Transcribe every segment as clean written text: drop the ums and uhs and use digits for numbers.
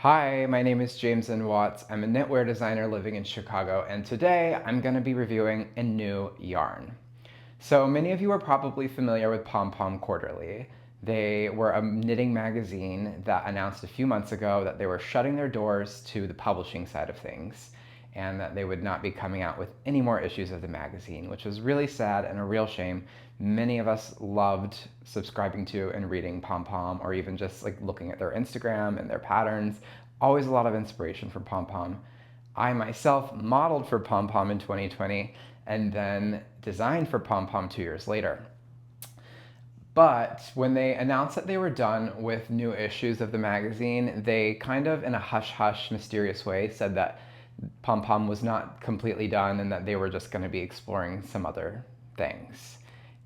Hi, my name is James Watts. I'm a knitwear designer living in Chicago, and today I'm going to be reviewing a new yarn. So many of you are probably familiar with Pom Pom Quarterly. They were a knitting magazine that announced a few months ago that they were shutting their doors to the publishing side of things and that they would not be coming out with any more issues of the magazine, which was really sad and a real shame. Many of us loved subscribing to and reading Pom Pom, or even just like looking at their Instagram and their patterns. Always a lot of inspiration from Pom Pom. I myself modeled for Pom Pom in 2020 and then designed for Pom Pom 2 years later. But when they announced that they were done with new issues of the magazine, they kind of, in a hush-hush, mysterious way, said that Pom Pom was not completely done and that they were just going to be exploring some other things.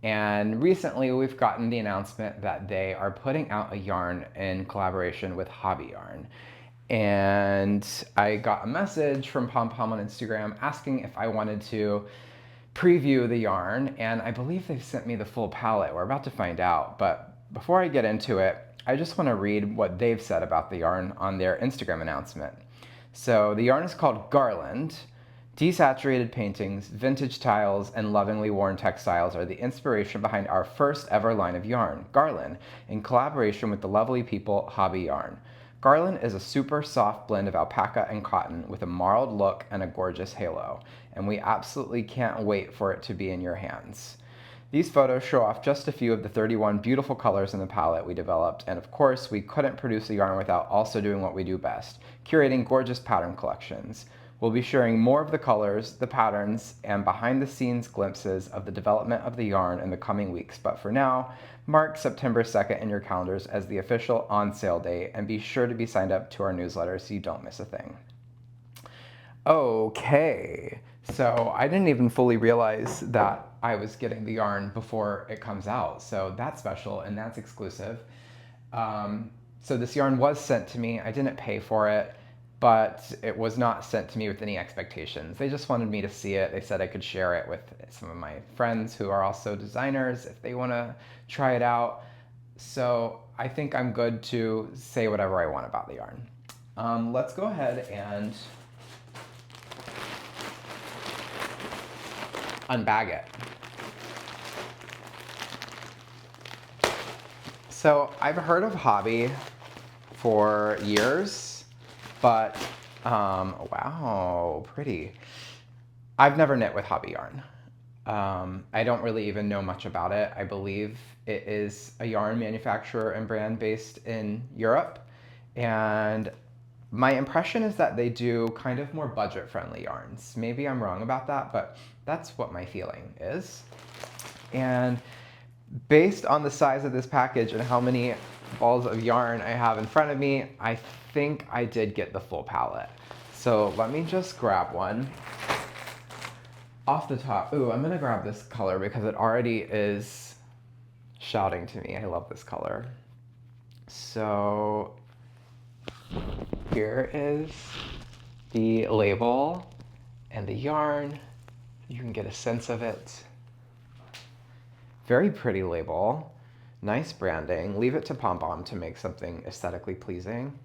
And recently we've gotten the announcement that they are putting out a yarn in collaboration with Hobbii yarn. And I got a message from Pom Pom on Instagram asking if I wanted to preview the yarn, and I believe they've sent me the full palette. We're about to find out, but before I get into it, I just want to read what they've said about the yarn on their Instagram announcement. So the yarn is called Garland. Desaturated paintings, vintage tiles, and lovingly worn textiles are the inspiration behind our first ever line of yarn, Garland, in collaboration with the lovely people Hobbii Yarn. Garland is a super soft blend of alpaca and cotton with a marled look and a gorgeous halo, and we absolutely can't wait for it to be in your hands. These photos show off just a few of the 31 beautiful colors in the palette we developed, and of course, we couldn't produce a yarn without also doing what we do best, curating gorgeous pattern collections. We'll be sharing more of the colors, the patterns, and behind-the-scenes glimpses of the development of the yarn in the coming weeks, but for now, mark September 2nd in your calendars as the official on-sale date, and be sure to be signed up to our newsletter so you don't miss a thing. Okay, so I didn't even fully realize that I was getting the yarn before it comes out, so that's special and that's exclusive. So this yarn was sent to me. I didn't pay for it, but it was not sent to me with any expectations. They just wanted me to see it. They said I could share it with some of my friends who are also designers if they want to try it out. So I think I'm good to say whatever I want about the yarn. Let's go ahead and unbag it. So I've heard of Hobbii for years, but wow, pretty. I've never knit with Hobbii yarn. I don't really even know much about it. I believe it is a yarn manufacturer and brand based in Europe, and my impression is that they do kind of more budget-friendly yarns. Maybe I'm wrong about that, but that's what my feeling is. And based on the size of this package and how many balls of yarn I have in front of me, I think I did get the full palette. So let me just grab one. Off the top, ooh, I'm gonna grab this color because it already is shouting to me. I love this color. So here is the label and the yarn. You can get a sense of it. Very pretty label, nice branding. Leave it to Pom Pom to make something aesthetically pleasing.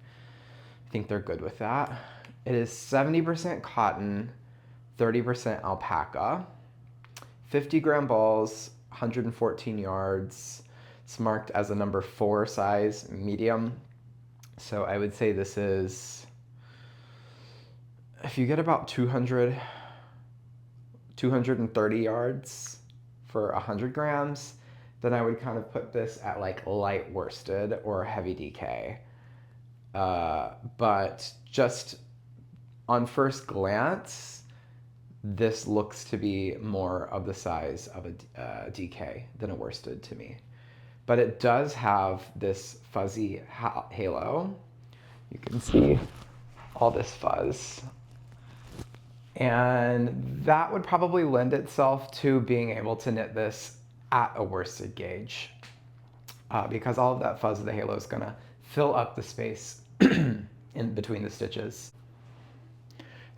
I think they're good with that. It is 70% cotton, 30% alpaca, 50-gram balls, 114 yards. It's marked as a number 4 size, medium. So I would say this is, if you get about 230 yards for 100 grams, then I would kind of put this at like light worsted or heavy DK. But just on first glance, this looks to be more of the size of a DK than a worsted to me. But it does have this fuzzy halo. You can see all this fuzz. And that would probably lend itself to being able to knit this at a worsted gauge, because all of that fuzz of the halo is gonna fill up the space in between the stitches.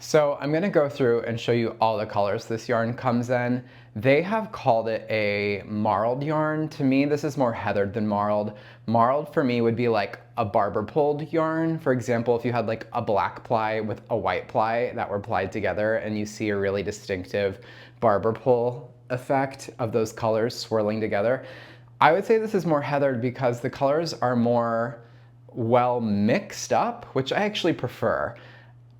So I'm gonna go through and show you all the colors this yarn comes in. They have called it a marled yarn. To me, this is more heathered than marled. Marled for me would be like a barber pulled yarn. For example, if you had like a black ply with a white ply that were plied together and you see a really distinctive barber pull effect of those colors swirling together. I would say this is more heathered because the colors are more well mixed up, which I actually prefer.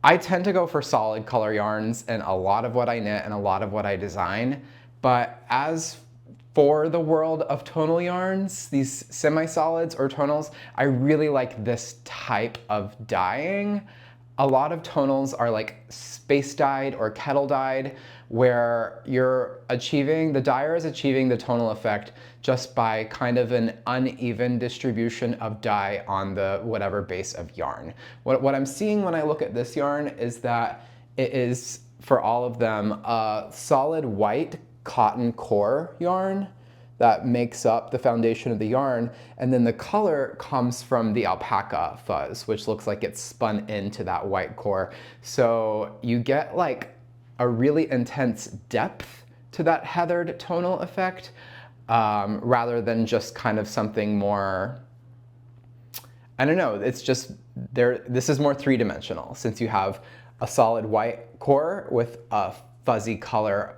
I tend to go for solid color yarns in a lot of what I knit and a lot of what I design, but as for the world of tonal yarns, these semi-solids or tonals, I really like this type of dyeing. A lot of tonals are like space dyed or kettle dyed, where the dyer is achieving the tonal effect just by kind of an uneven distribution of dye on the whatever base of yarn. What I'm seeing when I look at this yarn is that it is, for all of them, a solid white cotton core yarn that makes up the foundation of the yarn, and then the color comes from the alpaca fuzz, which looks like it's spun into that white core. So you get like a really intense depth to that heathered tonal effect, rather than just kind of something more, I don't know, it's just there. This is more three-dimensional since you have a solid white core with a fuzzy color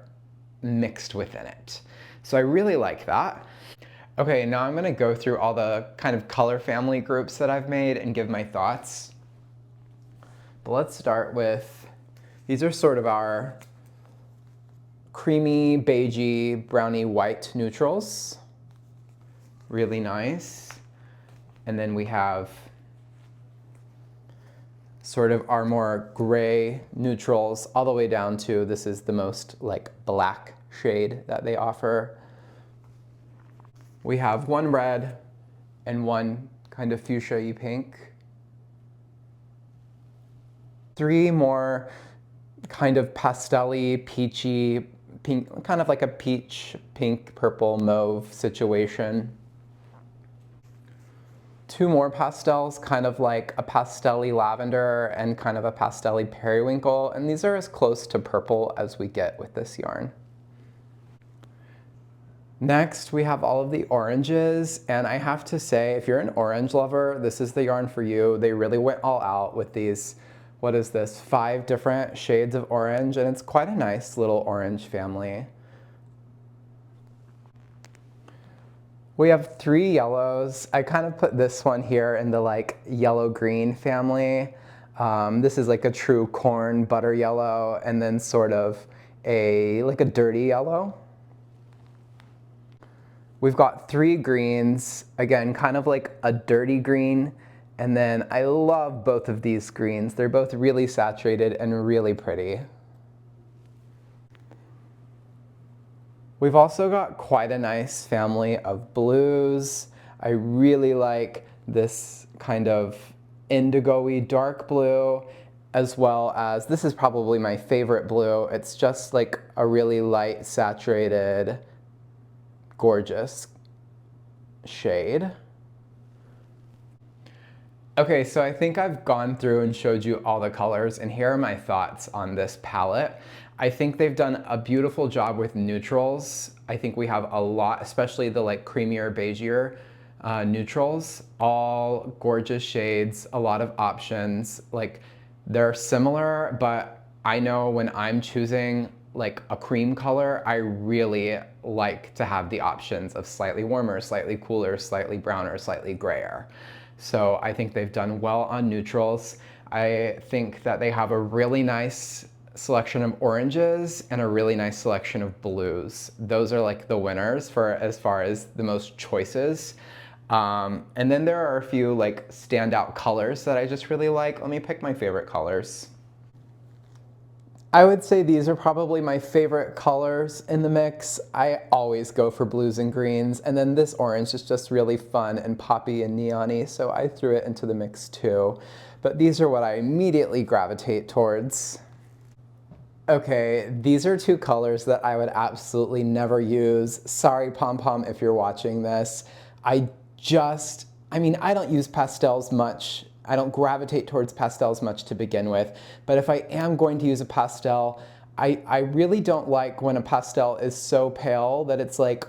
mixed within it. So I really like that. Okay, now I'm gonna go through all the kind of color family groups that I've made and give my thoughts. But let's start with, these are sort of our creamy, beigey, browny, white neutrals. Really nice. And then we have sort of our more gray neutrals all the way down to, this is the most like black shade that they offer. We have one red and one kind of fuchsia-y pink. Three more kind of pastel-y, peachy, pink, kind of like a peach, pink, purple, mauve situation. Two more pastels, kind of like a pastel-y lavender and kind of a pastel-y periwinkle, and these are as close to purple as we get with this yarn. Next, we have all of the oranges, and I have to say, if you're an orange lover, this is the yarn for you. They really went all out with these, what is this, 5 different shades of orange, and it's quite a nice little orange family. We have 3 yellows. I kind of put this one here in the like yellow-green family. This is like a true corn butter yellow, and then sort of like a dirty yellow. We've got 3 greens, again, kind of like a dirty green, and then I love both of these greens. They're both really saturated and really pretty. We've also got quite a nice family of blues. I really like this kind of indigo-y dark blue, as well as, this is probably my favorite blue. It's just like a really light, saturated, gorgeous shade. Okay, so I think I've gone through and showed you all the colors, and here are my thoughts on this palette. I think they've done a beautiful job with neutrals. I think we have a lot, especially the like creamier, beigier neutrals, all gorgeous shades, a lot of options. Like, they're similar, but I know when I'm choosing like a cream color, I really like to have the options of slightly warmer, slightly cooler, slightly browner, slightly grayer. So I think they've done well on neutrals. I think that they have a really nice selection of oranges and a really nice selection of blues. Those are like the winners for as far as the most choices. And then there are a few like standout colors that I just really like. Let me pick my favorite colors. I would say these are probably my favorite colors in the mix. I always go for blues and greens, and then this orange is just really fun and poppy and neon-y, so I threw it into the mix too. But these are what I immediately gravitate towards. Okay, these are 2 colors that I would absolutely never use. Sorry, Pom-Pom, if you're watching this. I don't use pastels much I don't gravitate towards pastels much to begin with, but if I am going to use a pastel, I really don't like when a pastel is so pale that it's like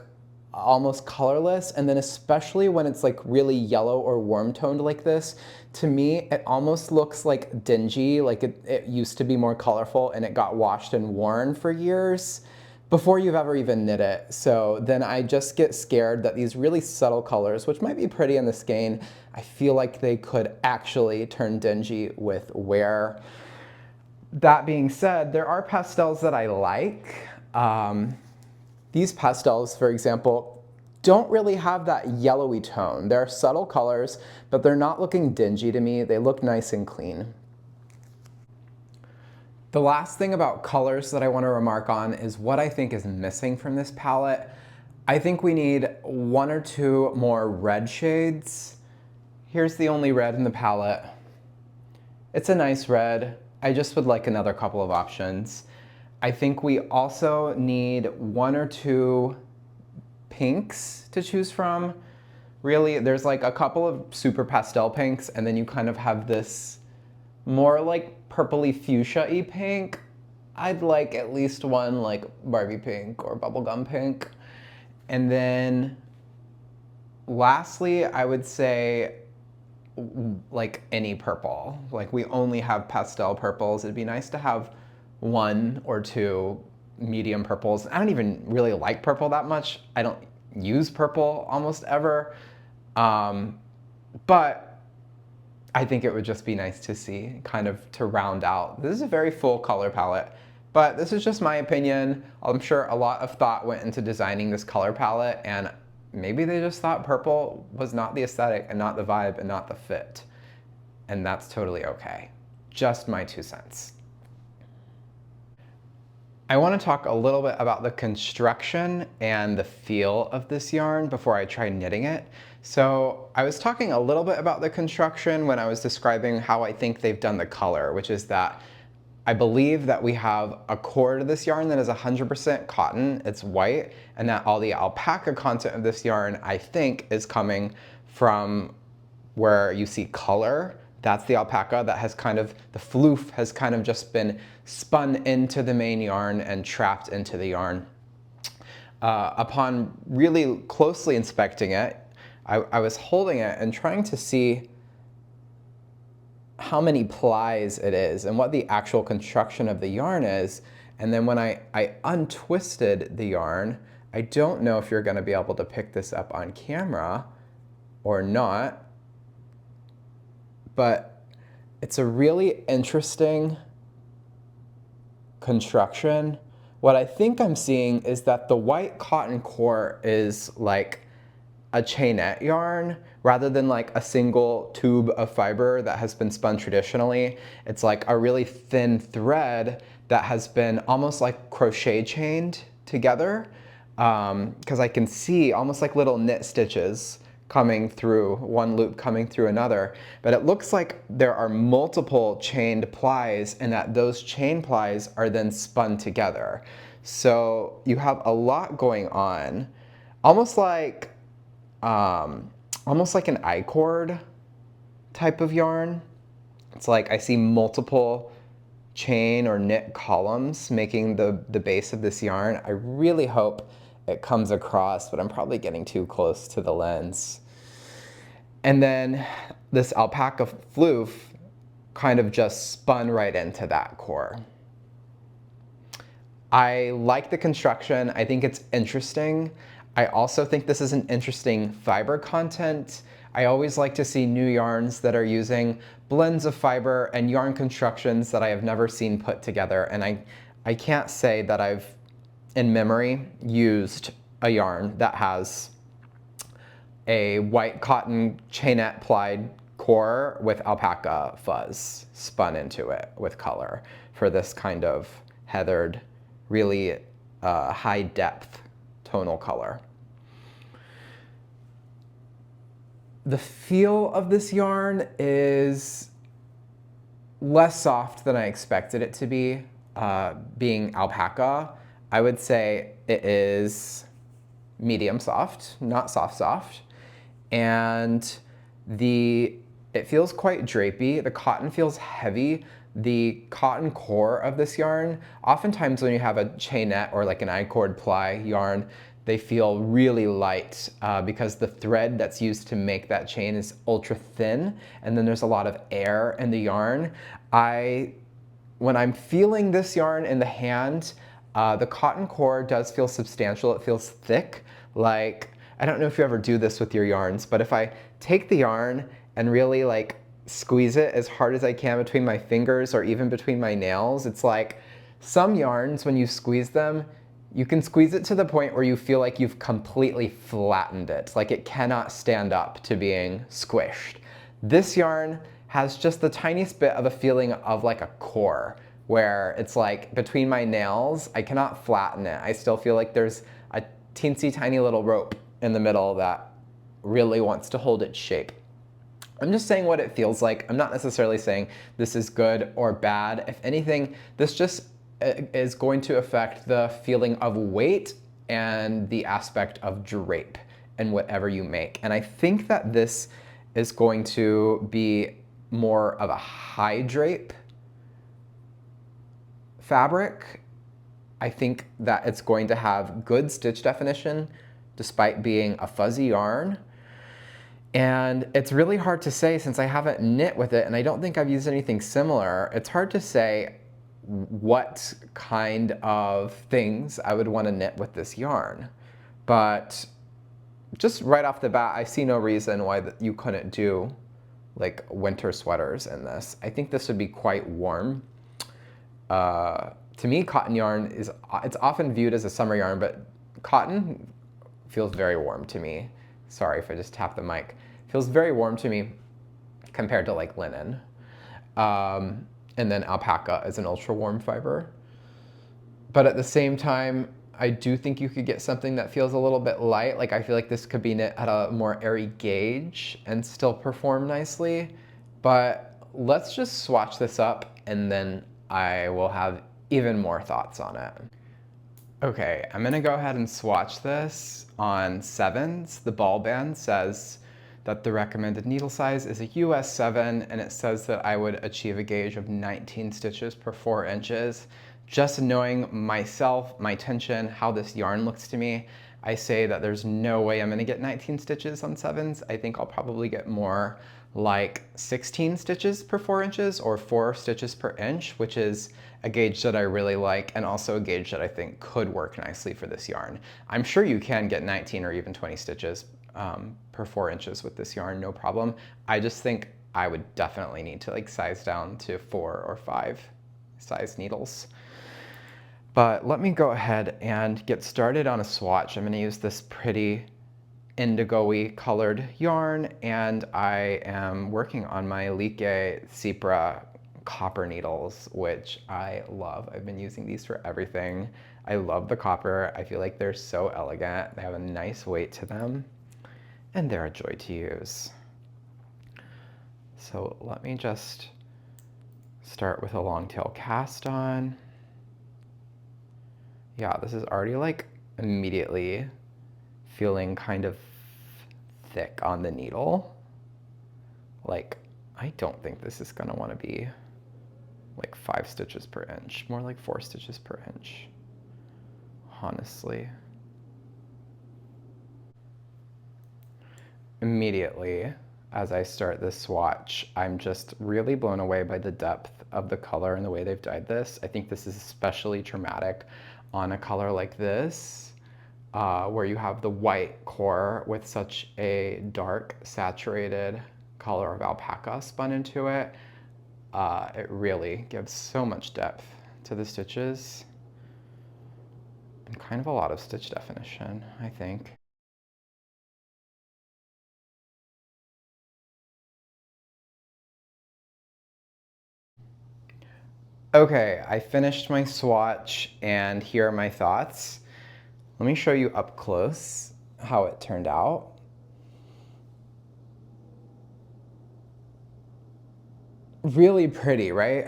almost colorless, and then especially when it's like really yellow or warm toned like this, to me it almost looks like dingy, like it used to be more colorful and it got washed and worn for years before you've ever even knit it. So then I just get scared that these really subtle colors, which might be pretty in the skein, I feel like they could actually turn dingy with wear. That being said, there are pastels that I like. These pastels, for example, don't really have that yellowy tone. They're subtle colors, but they're not looking dingy to me. They look nice and clean. The last thing about colors that I want to remark on is what I think is missing from this palette. I think we need 1 or 2 more red shades. Here's the only red in the palette. It's a nice red. I just would like another couple of options. I think we also need 1 or 2 pinks to choose from. Really, there's like a couple of super pastel pinks, and then you kind of have this more like purpley fuchsia-y pink. I'd like at least one like Barbie pink or bubblegum pink. And then lastly, I would say like any purple. Like we only have pastel purples. It'd be nice to have 1 or 2 medium purples. I don't even really like purple that much. I don't use purple almost ever. But I think it would just be nice to see, kind of to round out. This is a very full color palette, but this is just my opinion. I'm sure a lot of thought went into designing this color palette, and maybe they just thought purple was not the aesthetic and not the vibe and not the fit. And that's totally okay. Just my 2 cents. I want to talk a little bit about the construction and the feel of this yarn before I try knitting it. So I was talking a little bit about the construction when I was describing how I think they've done the color, which is that I believe that we have a core to this yarn that is 100% cotton, it's white, and that all the alpaca content of this yarn, I think, is coming from where you see color. That's the alpaca that has kind of, the floof has kind of just been spun into the main yarn and trapped into the yarn. Upon really closely inspecting it, I was holding it and trying to see how many plies it is and what the actual construction of the yarn is. And then when I untwisted the yarn, I don't know if you're going to be able to pick this up on camera or not, but it's a really interesting construction. What I think I'm seeing is that the white cotton core is like a chainette yarn rather than like a single tube of fiber that has been spun traditionally. It's like a really thin thread that has been almost like crochet chained together, because I can see almost like little knit stitches coming through, one loop coming through another. But it looks like there are multiple chained plies and that those chain plies are then spun together. So you have a lot going on, almost like an I-cord type of yarn. It's like I see multiple chain or knit columns making the base of this yarn. I really hope it comes across, but I'm probably getting too close to the lens. And then this alpaca floof kind of just spun right into that core. I like the construction. I think it's interesting. I also think this is an interesting fiber content. I always like to see new yarns that are using blends of fiber and yarn constructions that I have never seen put together. And I can't say that I've, in memory, used a yarn that has a white cotton chainette plied core with alpaca fuzz spun into it with color for this kind of heathered, really high depth tonal color. The feel of this yarn is less soft than I expected it to be, being alpaca. I would say it is medium soft, not soft soft. And the It feels quite drapey. The cotton feels heavy. The cotton core of this yarn, oftentimes when you have a chainette or like an I-cord ply yarn, they feel really light because the thread that's used to make that chain is ultra thin, and then there's a lot of air in the yarn. When I'm feeling this yarn in the hand, the cotton core does feel substantial. It feels thick. Like, I don't know if you ever do this with your yarns, but if I take the yarn and really like squeeze it as hard as I can between my fingers or even between my nails, it's like some yarns, when you squeeze them, you can squeeze it to the point where you feel like you've completely flattened it. Like it cannot stand up to being squished. This yarn has just the tiniest bit of a feeling of like a core, where it's like between my nails, I cannot flatten it. I still feel like there's a teensy tiny little rope in the middle that really wants to hold its shape. I'm just saying what it feels like. I'm not necessarily saying this is good or bad. If anything, this just is going to affect the feeling of weight and the aspect of drape in whatever you make. And I think that this is going to be more of a high drape fabric. I think that it's going to have good stitch definition despite being a fuzzy yarn. And it's really hard to say since I haven't knit with it and I don't think I've used anything similar. It's hard to say what kind of things I would want to knit with this yarn. But just right off the bat, I see no reason why you couldn't do like winter sweaters in this. I think this would be quite warm. To me, cotton yarn it's often viewed as a summer yarn, but cotton feels very warm to me. Sorry if I just tapped the mic. Feels very warm to me compared to like linen. And then alpaca is an ultra warm fiber. But at the same time, I do think you could get something that feels a little bit light. Like I feel like this could be knit at a more airy gauge and still perform nicely. But let's just swatch this up and then I will have even more thoughts on it. Okay, I'm gonna go ahead and swatch this on 7s. The ball band says that the recommended needle size is a US 7, and it says that I would achieve a gauge of 19 stitches per 4 inches. Just knowing myself, my tension, how this yarn looks to me, I say that there's no way I'm gonna get 19 stitches on 7s. I think I'll probably get more like 16 stitches per 4 inches or 4 stitches per inch, which is a gauge that I really like and also a gauge that I think could work nicely for this yarn. I'm sure you can get 19 or even 20 stitches per 4 inches with this yarn, no problem. I just think I would definitely need to like size down to 4 or 5 size needles. But let me go ahead and get started on a swatch. I'm gonna use this pretty indigo-y colored yarn, and I am working on my Like Cipra copper needles, which I love. I've been using these for everything. I love the copper. I feel like they're so elegant. They have a nice weight to them, and they're a joy to use. So let me just start with a long tail cast on. Yeah, this is already like immediately feeling kind of thick on the needle. Like, I don't think this is gonna wanna be like 5 stitches per inch, more like 4 stitches per inch, honestly. Immediately, as I start this swatch, I'm just really blown away by the depth of the color and the way they've dyed this. I think this is especially dramatic on a color like this, where you have the white core with such a dark, saturated color of alpaca spun into it. It really gives so much depth to the stitches and kind of a lot of stitch definition, I think. Okay, I finished my swatch and here are my thoughts. Let me show you up close how it turned out. Really pretty, right?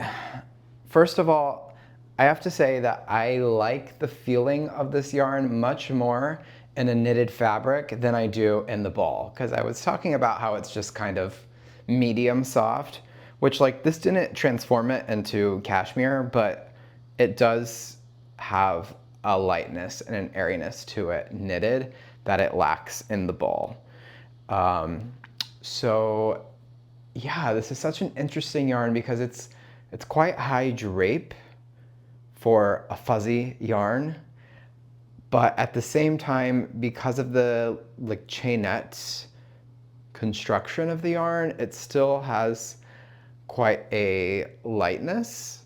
First of all, I have to say that I like the feeling of this yarn much more in a knitted fabric than I do in the ball, because I was talking about how it's just kind of medium soft, which like this didn't transform it into cashmere, but it does have a lightness and an airiness to it knitted that it lacks in the ball. So yeah, this is such an interesting yarn because it's quite high drape for a fuzzy yarn, but at the same time, because of the like chainette construction of the yarn, it still has quite a lightness.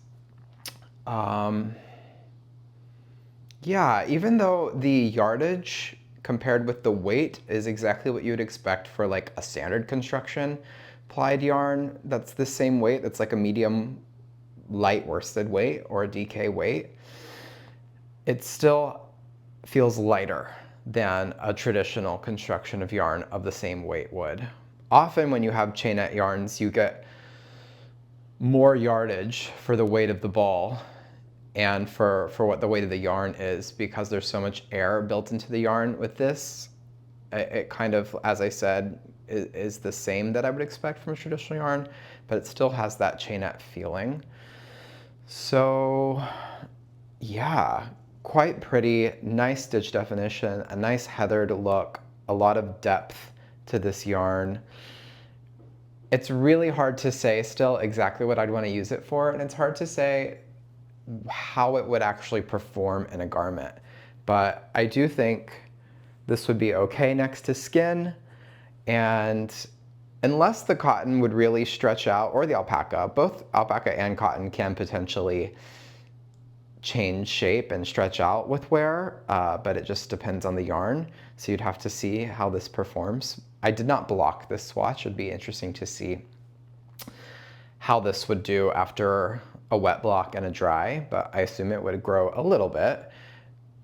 Yeah, even though the yardage compared with the weight is exactly what you would expect for like a standard construction plied yarn that's the same weight, that's like a medium light worsted weight or a DK weight, it still feels lighter than a traditional construction of yarn of the same weight would. Often when you have chainette yarns, you get more yardage for the weight of the ball and for what the weight of the yarn is, because there's so much air built into the yarn. With this, it kind of, as I said, is the same that I would expect from a traditional yarn, but it still has that chainette feeling. So yeah, quite pretty, nice stitch definition, a nice heathered look, a lot of depth to this yarn. It's really hard to say still exactly what I'd want to use it for, and it's hard to say how it would actually perform in a garment. But I do think this would be okay next to skin, and unless the cotton would really stretch out, or the alpaca, both alpaca and cotton can potentially change shape and stretch out with wear, but it just depends on the yarn. So you'd have to see how this performs. I did not block this swatch. It'd be interesting to see how this would do after a wet block and a dry, but I assume it would grow a little bit.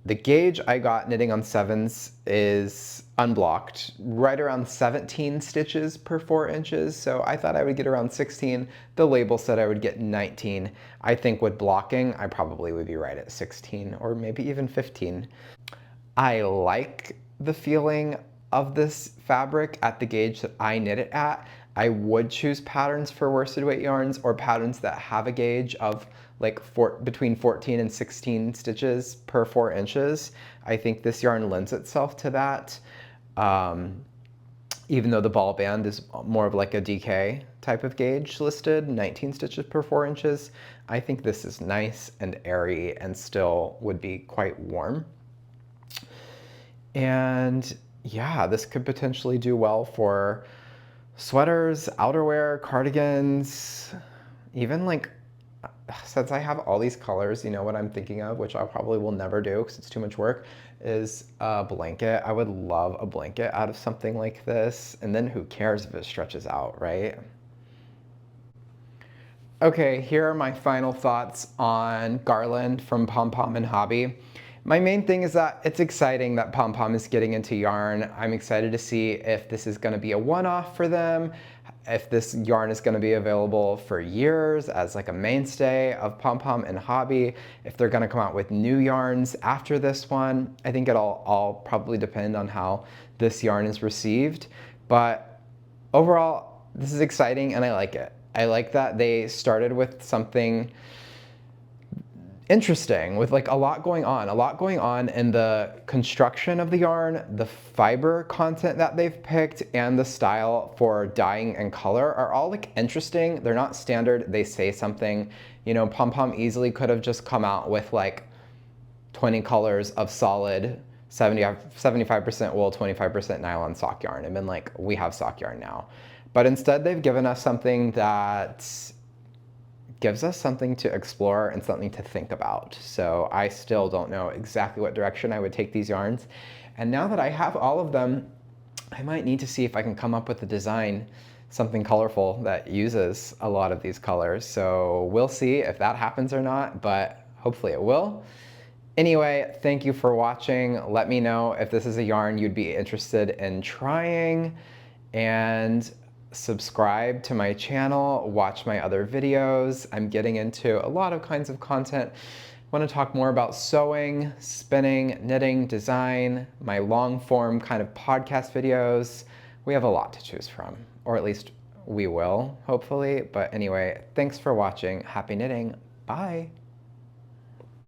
The gauge I got knitting on 7s is unblocked, right around 17 stitches per 4 inches. So I thought I would get around 16. The label said I would get 19. I think with blocking, I probably would be right at 16 or maybe even 15. I like the feeling of this fabric at the gauge that I knit it at. I would choose patterns for worsted weight yarns or patterns that have a gauge of like between 14 and 16 stitches per 4 inches. I think this yarn lends itself to that. Even though the ball band is more of like a DK type of gauge listed, 19 stitches per 4 inches, I think this is nice and airy and still would be quite warm. And yeah, this could potentially do well for sweaters, outerwear, cardigans, even like, since I have all these colors, you know what I'm thinking of, which I probably will never do because it's too much work, is a blanket. I would love a blanket out of something like this. And then who cares if it stretches out, right? Okay, here are my final thoughts on Garland from Pompom and Hobbii. My main thing is that it's exciting that Pompom is getting into yarn. I'm excited to see if this is going to be a one-off for them, if this yarn is going to be available for years as like a mainstay of Pompom and Hobbii, if they're going to come out with new yarns after this one. I think it'll all probably depend on how this yarn is received. But overall, this is exciting and I like it. I like that they started with something interesting, with like a lot going on in the construction of the yarn, the fiber content that they've picked, and the style for dyeing and color are all like interesting. They're not standard, they say something. You know, Pompom easily could have just come out with like 20 colors of solid 75% wool, 25% nylon sock yarn and been like, we have sock yarn now. But instead they've given us something that gives us something to explore and something to think about. So I still don't know exactly what direction I would take these yarns. And now that I have all of them, I might need to see if I can come up with a design, something colorful that uses a lot of these colors. So we'll see if that happens or not, but hopefully it will. Anyway, thank you for watching. Let me know if this is a yarn you'd be interested in trying, and subscribe to my channel, watch my other videos. I'm getting into a lot of kinds of content. I want to talk more about sewing, spinning, knitting, design, my long form kind of podcast videos. We have a lot to choose from, or at least we will, hopefully. But anyway, thanks for watching. Happy knitting. Bye.